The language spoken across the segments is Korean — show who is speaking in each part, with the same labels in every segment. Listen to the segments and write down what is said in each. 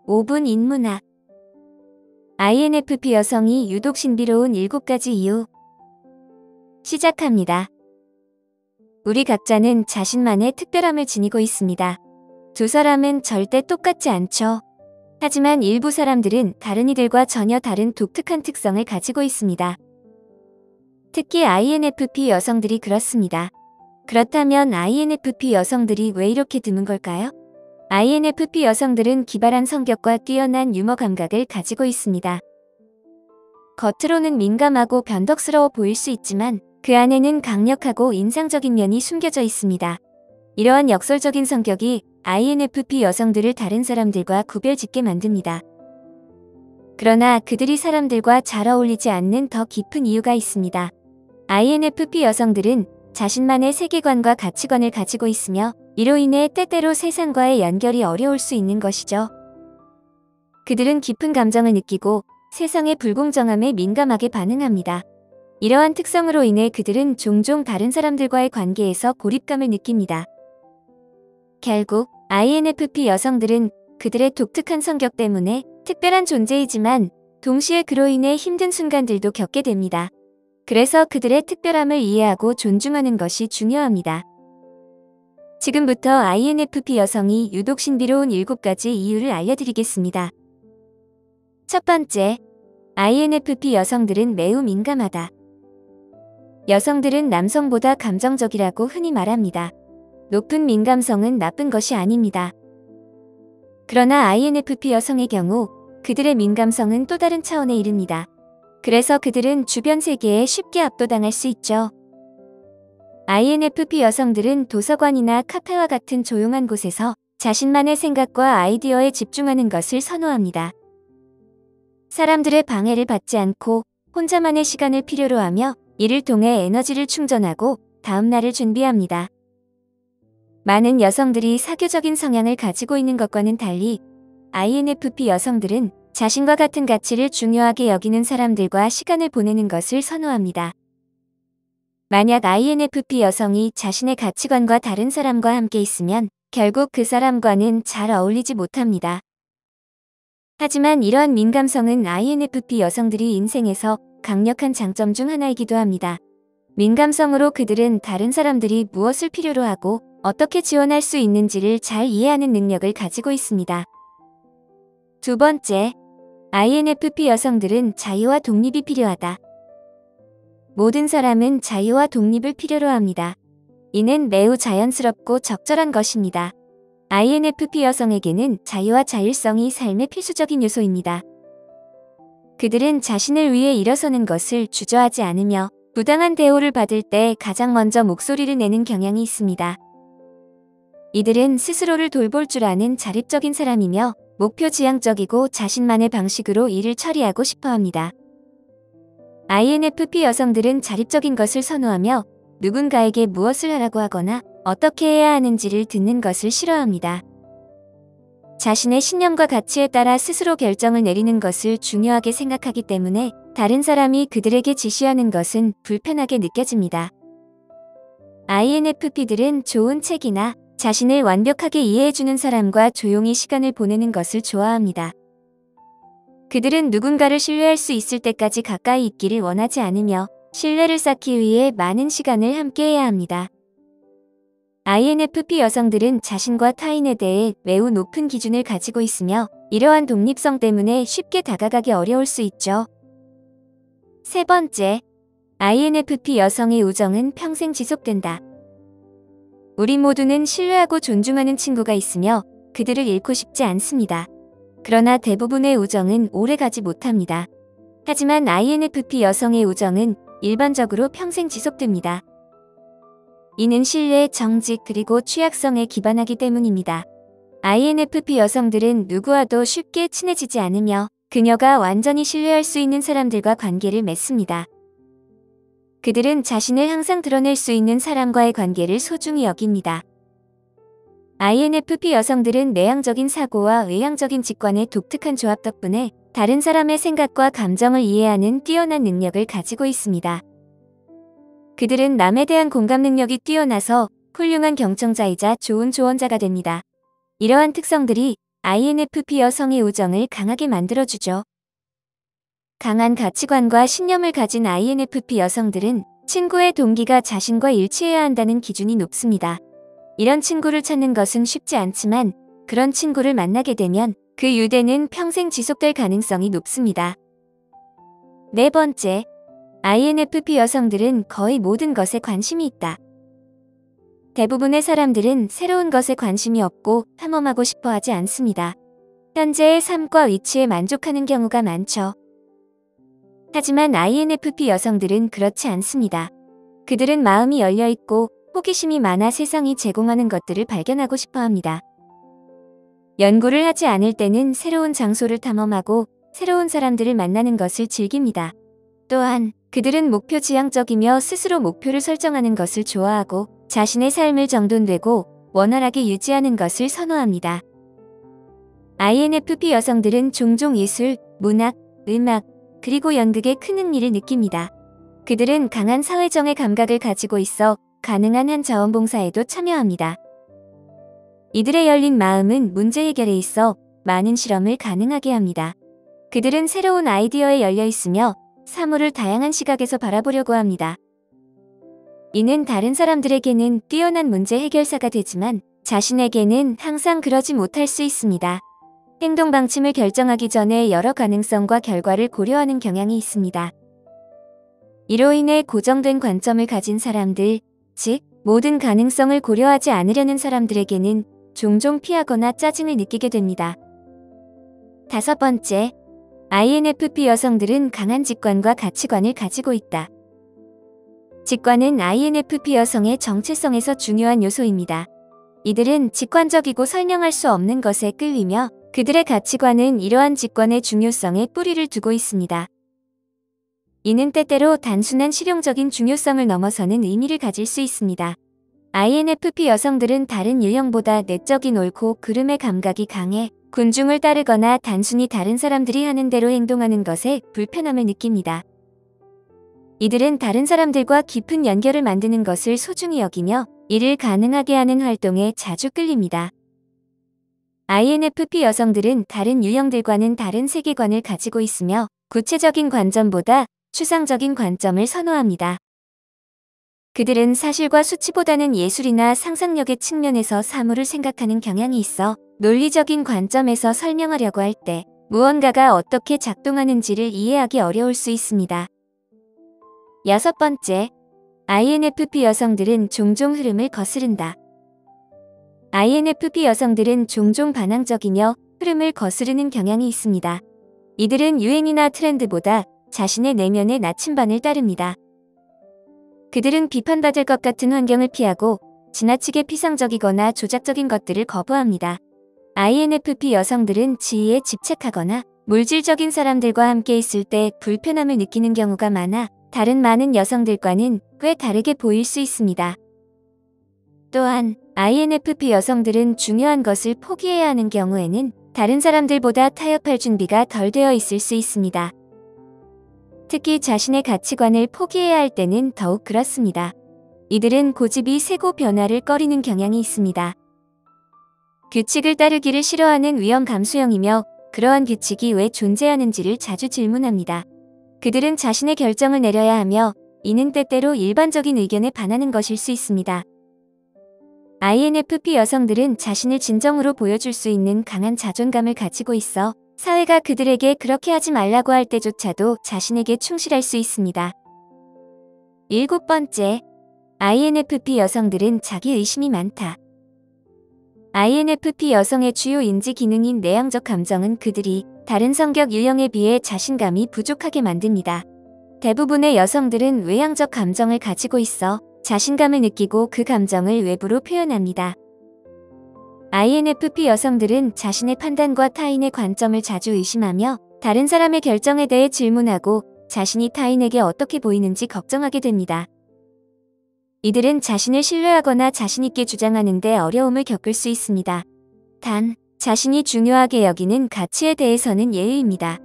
Speaker 1: 5분 인문학. INFP 여성이 유독 신비로운 7가지 이유. 시작합니다. 우리 각자는 자신만의 특별함을 지니고 있습니다. 두 사람은 절대 똑같지 않죠. 하지만 일부 사람들은 다른 이들과 전혀 다른 독특한 특성을 가지고 있습니다. 특히 INFP 여성들이 그렇습니다. 그렇다면 INFP 여성들이 왜 이렇게 드문 걸까요? INFP 여성들은 기발한 성격과 뛰어난 유머 감각을 가지고 있습니다. 겉으로는 민감하고 변덕스러워 보일 수 있지만 그 안에는 강력하고 인상적인 면이 숨겨져 있습니다. 이러한 역설적인 성격이 INFP 여성들을 다른 사람들과 구별짓게 만듭니다. 그러나 그들이 사람들과 잘 어울리지 않는 더 깊은 이유가 있습니다. INFP 여성들은 자신만의 세계관과 가치관을 가지고 있으며 이로 인해 때때로 세상과의 연결이 어려울 수 있는 것이죠. 그들은 깊은 감정을 느끼고 세상의 불공정함에 민감하게 반응합니다. 이러한 특성으로 인해 그들은 종종 다른 사람들과의 관계에서 고립감을 느낍니다. 결국 INFP 여성들은 그들의 독특한 성격 때문에 특별한 존재이지만 동시에 그로 인해 힘든 순간들도 겪게 됩니다. 그래서 그들의 특별함을 이해하고 존중하는 것이 중요합니다. 지금부터 INFP 여성이 유독 신비로운 7가지 이유를 알려드리겠습니다. 첫 번째, INFP 여성들은 매우 민감하다. 여성들은 남성보다 감정적이라고 흔히 말합니다. 높은 민감성은 나쁜 것이 아닙니다. 그러나 INFP 여성의 경우 그들의 민감성은 또 다른 차원에 이릅니다. 그래서 그들은 주변 세계에 쉽게 압도당할 수 있죠. INFP 여성들은 도서관이나 카페와 같은 조용한 곳에서 자신만의 생각과 아이디어에 집중하는 것을 선호합니다. 사람들의 방해를 받지 않고 혼자만의 시간을 필요로 하며 이를 통해 에너지를 충전하고 다음 날을 준비합니다. 많은 여성들이 사교적인 성향을 가지고 있는 것과는 달리 INFP 여성들은 자신과 같은 가치를 중요하게 여기는 사람들과 시간을 보내는 것을 선호합니다. 만약 INFP 여성이 자신의 가치관과 다른 사람과 함께 있으면 결국 그 사람과는 잘 어울리지 못합니다. 하지만 이러한 민감성은 INFP 여성들이 인생에서 강력한 장점 중 하나이기도 합니다. 민감성으로 그들은 다른 사람들이 무엇을 필요로 하고 어떻게 지원할 수 있는지를 잘 이해하는 능력을 가지고 있습니다. 두 번째, INFP 여성들은 자유와 독립이 필요하다. 모든 사람은 자유와 독립을 필요로 합니다. 이는 매우 자연스럽고 적절한 것입니다. INFP 여성에게는 자유와 자율성이 삶의 필수적인 요소입니다. 그들은 자신을 위해 일어서는 것을 주저하지 않으며 부당한 대우를 받을 때 가장 먼저 목소리를 내는 경향이 있습니다. 이들은 스스로를 돌볼 줄 아는 자립적인 사람이며 목표 지향적이고 자신만의 방식으로 일을 처리하고 싶어 합니다. INFP 여성들은 자립적인 것을 선호하며 누군가에게 무엇을 하라고 하거나 어떻게 해야 하는지를 듣는 것을 싫어합니다. 자신의 신념과 가치에 따라 스스로 결정을 내리는 것을 중요하게 생각하기 때문에 다른 사람이 그들에게 지시하는 것은 불편하게 느껴집니다. INFP들은 좋은 책이나 자신을 완벽하게 이해해주는 사람과 조용히 시간을 보내는 것을 좋아합니다. 그들은 누군가를 신뢰할 수 있을 때까지 가까이 있기를 원하지 않으며 신뢰를 쌓기 위해 많은 시간을 함께해야 합니다. INFP 여성들은 자신과 타인에 대해 매우 높은 기준을 가지고 있으며 이러한 독립성 때문에 쉽게 다가가기 어려울 수 있죠. 세 번째, INFP 여성의 우정은 평생 지속된다. 우리 모두는 신뢰하고 존중하는 친구가 있으며 그들을 잃고 싶지 않습니다. 그러나 대부분의 우정은 오래가지 못합니다. 하지만 INFP 여성의 우정은 일반적으로 평생 지속됩니다. 이는 신뢰, 정직, 그리고 취약성에 기반하기 때문입니다. INFP 여성들은 누구와도 쉽게 친해지지 않으며 그녀가 완전히 신뢰할 수 있는 사람들과 관계를 맺습니다. 그들은 자신을 항상 드러낼 수 있는 사람과의 관계를 소중히 여깁니다. INFP 여성들은 내향적인 사고와 외향적인 직관의 독특한 조합 덕분에 다른 사람의 생각과 감정을 이해하는 뛰어난 능력을 가지고 있습니다. 그들은 남에 대한 공감 능력이 뛰어나서 훌륭한 경청자이자 좋은 조언자가 됩니다. 이러한 특성들이 INFP 여성의 우정을 강하게 만들어주죠. 강한 가치관과 신념을 가진 INFP 여성들은 친구의 동기가 자신과 일치해야 한다는 기준이 높습니다. 이런 친구를 찾는 것은 쉽지 않지만 그런 친구를 만나게 되면 그 유대는 평생 지속될 가능성이 높습니다. 네 번째, INFP 여성들은 거의 모든 것에 관심이 있다. 대부분의 사람들은 새로운 것에 관심이 없고 탐험하고 싶어 하지 않습니다. 현재의 삶과 위치에 만족하는 경우가 많죠. 하지만 INFP 여성들은 그렇지 않습니다. 그들은 마음이 열려있고 호기심이 많아 세상이 제공하는 것들을 발견하고 싶어 합니다. 연구를 하지 않을 때는 새로운 장소를 탐험하고 새로운 사람들을 만나는 것을 즐깁니다. 또한 그들은 목표 지향적이며 스스로 목표를 설정하는 것을 좋아하고 자신의 삶을 정돈되고 원활하게 유지하는 것을 선호합니다. INFP 여성들은 종종 예술, 문학, 음악, 그리고 연극에 큰 흥미를 느낍니다. 그들은 강한 사회정의 감각을 가지고 있어 가능한 한 자원봉사에도 참여합니다. 이들의 열린 마음은 문제 해결에 있어 많은 실험을 가능하게 합니다. 그들은 새로운 아이디어에 열려 있으며 사물을 다양한 시각에서 바라보려고 합니다. 이는 다른 사람들에게는 뛰어난 문제 해결사가 되지만 자신에게는 항상 그러지 못할 수 있습니다. 행동 방침을 결정하기 전에 여러 가능성과 결과를 고려하는 경향이 있습니다. 이로 인해 고정된 관점을 가진 사람들, 즉 모든 가능성을 고려하지 않으려는 사람들에게는 종종 피하거나 짜증을 느끼게 됩니다. 다섯 번째, INFP 여성들은 강한 직관과 가치관을 가지고 있다. 직관은 INFP 여성의 정체성에서 중요한 요소입니다. 이들은 직관적이고 설명할 수 없는 것에 끌리며 그들의 가치관은 이러한 직관의 중요성에 뿌리를 두고 있습니다. 이는 때때로 단순한 실용적인 중요성을 넘어서는 의미를 가질 수 있습니다. INFP 여성들은 다른 유형보다 내적인 옳고 그름의 감각이 강해 군중을 따르거나 단순히 다른 사람들이 하는 대로 행동하는 것에 불편함을 느낍니다. 이들은 다른 사람들과 깊은 연결을 만드는 것을 소중히 여기며 이를 가능하게 하는 활동에 자주 끌립니다. INFP 여성들은 다른 유형들과는 다른 세계관을 가지고 있으며 구체적인 관점보다 추상적인 관점을 선호합니다. 그들은 사실과 수치보다는 예술이나 상상력의 측면에서 사물을 생각하는 경향이 있어 논리적인 관점에서 설명하려고 할 때 무언가가 어떻게 작동하는지를 이해하기 어려울 수 있습니다. 여섯 번째, INFP 여성들은 종종 흐름을 거스른다. INFP 여성들은 종종 반항적이며 흐름을 거스르는 경향이 있습니다. 이들은 유행이나 트렌드보다 자신의 내면의 나침반을 따릅니다. 그들은 비판받을 것 같은 환경을 피하고 지나치게 피상적이거나 조작적인 것들을 거부합니다. INFP 여성들은 지위에 집착하거나 물질적인 사람들과 함께 있을 때 불편함을 느끼는 경우가 많아 다른 많은 여성들과는 꽤 다르게 보일 수 있습니다. 또한 INFP 여성들은 중요한 것을 포기해야 하는 경우에는 다른 사람들보다 타협할 준비가 덜 되어 있을 수 있습니다. 특히 자신의 가치관을 포기해야 할 때는 더욱 그렇습니다. 이들은 고집이 세고 변화를 꺼리는 경향이 있습니다. 규칙을 따르기를 싫어하는 위험 감수형이며 그러한 규칙이 왜 존재하는지를 자주 질문합니다. 그들은 자신의 결정을 내려야 하며 이는 때때로 일반적인 의견에 반하는 것일 수 있습니다. INFP 여성들은 자신을 진정으로 보여줄 수 있는 강한 자존감을 가지고 있어 사회가 그들에게 그렇게 하지 말라고 할 때조차도 자신에게 충실할 수 있습니다. 일곱 번째, INFP 여성들은 자기의심이 많다. INFP 여성의 주요 인지 기능인 내향적 감정은 그들이 다른 성격 유형에 비해 자신감이 부족하게 만듭니다. 대부분의 여성들은 외향적 감정을 가지고 있어 자신감을 느끼고 그 감정을 외부로 표현합니다. INFP 여성들은 자신의 판단과 타인의 관점을 자주 의심하며 다른 사람의 결정에 대해 질문하고 자신이 타인에게 어떻게 보이는지 걱정하게 됩니다. 이들은 자신을 신뢰하거나 자신있게 주장하는 데 어려움을 겪을 수 있습니다. 단, 자신이 중요하게 여기는 가치에 대해서는 예의입니다.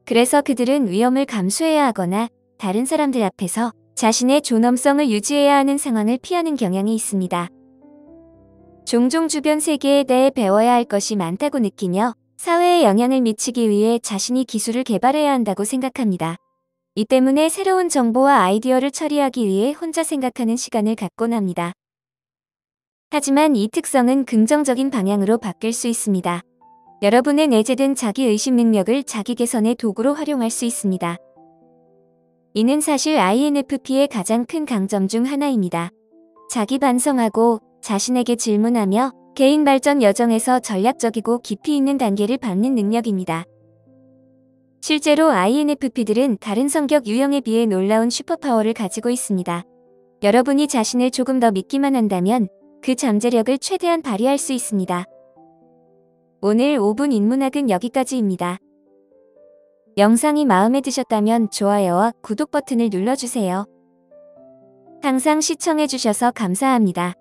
Speaker 1: 그래서 그들은 위험을 감수해야 하거나 다른 사람들 앞에서 자신의 존엄성을 유지해야 하는 상황을 피하는 경향이 있습니다. 종종 주변 세계에 대해 배워야 할 것이 많다고 느끼며 사회에 영향을 미치기 위해 자신이 기술을 개발해야 한다고 생각합니다. 이 때문에 새로운 정보와 아이디어를 처리하기 위해 혼자 생각하는 시간을 갖곤 합니다. 하지만 이 특성은 긍정적인 방향으로 바뀔 수 있습니다. 여러분의 내재된 자기의식 능력을 자기 개선의 도구로 활용할 수 있습니다. 이는 사실 INFP의 가장 큰 강점 중 하나입니다. 자기 반성하고 자신에게 질문하며 개인 발전 여정에서 전략적이고 깊이 있는 단계를 밟는 능력입니다. 실제로 INFP들은 다른 성격 유형에 비해 놀라운 슈퍼파워를 가지고 있습니다. 여러분이 자신을 조금 더 믿기만 한다면 그 잠재력을 최대한 발휘할 수 있습니다. 오늘 5분 인문학은 여기까지입니다. 영상이 마음에 드셨다면 좋아요와 구독 버튼을 눌러주세요. 항상 시청해주셔서 감사합니다.